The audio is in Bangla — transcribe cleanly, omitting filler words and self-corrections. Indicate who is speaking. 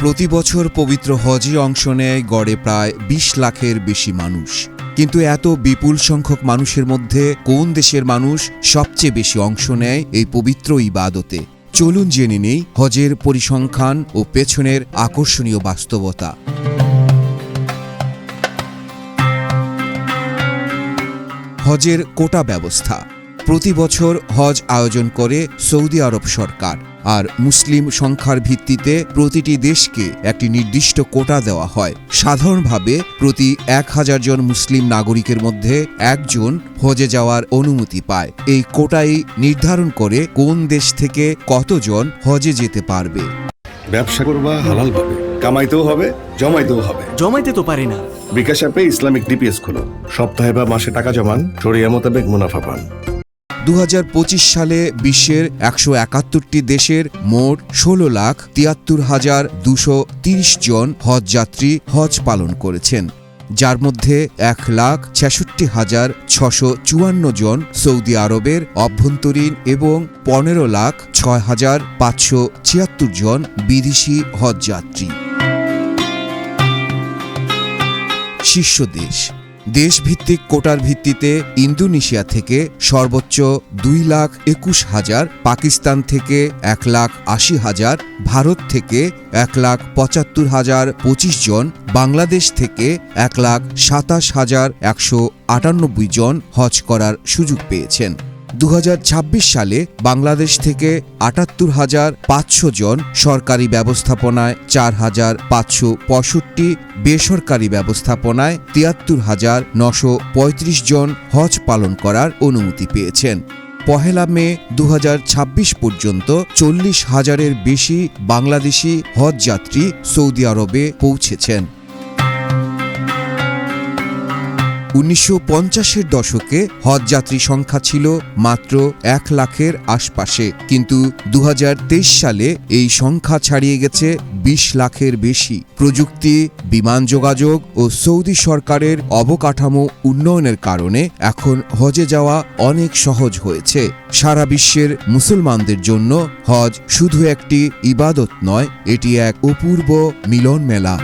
Speaker 1: প্রতি বছর পবিত্র হজে অংশ নেয় গড়ে প্রায় ২০ লাখের বেশি মানুষ। কিন্তু এত বিপুল সংখ্যক মানুষের মধ্যে কোন দেশের মানুষ সবচেয়ে বেশি অংশ নেয় এই পবিত্র ইবাদতে? চলুন জেনে নেই হজের পরিসংখ্যান ও পেছনের আকর্ষণীয় বাস্তবতা। হজের কোটা ব্যবস্থা। প্রতি বছর হজ আয়োজন করে সৌদি আরব সরকার, আর মুসলিম সংখ্যার ভিত্তিতে প্রতিটি দেশকে একটি নির্দিষ্ট কোটা দেওয়া হয়। সাধারণভাবে প্রতি ১,০০০ জন মুসলিম নাগরিকের মধ্যে একজন হজে যাওয়ার অনুমতি পায়। এই কোটাই নির্ধারণ করে কোন দেশ থেকে কতজন হজে যেতে পারবে।
Speaker 2: ব্যবসা করবা হালাল ভাবে, কামাইতেও হবে, জমাইতেও হবে।
Speaker 3: জমাইতে তো পারি না।
Speaker 2: বিকাশ অ্যাপে ইসলামিক ডিপিএস খোলো, সপ্তাহে বা মাসে টাকা জমান, শরিয়া মোতাবেক মুনাফা পান।
Speaker 1: ২০২৫ সালে বিশ্বের ১৭১টি দেশের মোট ১৬,৭৩,২৩০ জন হজযাত্রী হজ পালন করেছেন, যার মধ্যে ১,৬৬,৬৫৪ জন সৌদি আরবের অভ্যন্তরীণ এবং ১৫,০৬,৫৭৬ জন বিদেশি হজযাত্রী। শীর্ষ দেশ। দেশভিত্তিক কোটার ভিত্তিতে ইন্দোনেশিয়া থেকে সর্বোচ্চ ২,২১,০০০, পাকিস্তান থেকে ১,৮০,০০০, ভারত থেকে ১,৭৫,০২৫ জন, বাংলাদেশ থেকে ১,২৭,১৯৮ জন হজ করার সুযোগ পেয়েছেন। ২০২৬ সালে বাংলাদেশ থেকে ৭৮,৫০০ জন, সরকারি ব্যবস্থাপনায় ৪,৫৬৫, বেসরকারি ব্যবস্থাপনায় ৭৩,৯৩৫ জন হজ পালন করার অনুমতি পেয়েছেন। ১ মে ২০২৬ পর্যন্ত ৪০,০০০-এর বেশি বাংলাদেশি হজযাত্রী সৌদি আরবে পৌঁছেছেন। ১৯৫০-এর দশকে হজযাত্রী সংখ্যা ছিল মাত্র ১ লাখের আশপাশে, কিন্তু ২০২৩ সালে এই সংখ্যা ছাড়িয়ে গেছে ২০ লাখের বেশি। প্রযুক্তি, বিমান যোগাযোগ ও সৌদি সরকারের অবকাঠামো উন্নয়নের কারণে এখন হজে যাওয়া অনেক সহজ হয়েছে। সারা বিশ্বের মুসলমানদের জন্য হজ শুধু একটি ইবাদত নয়, এটি এক অপূর্ব মিলন মেলা।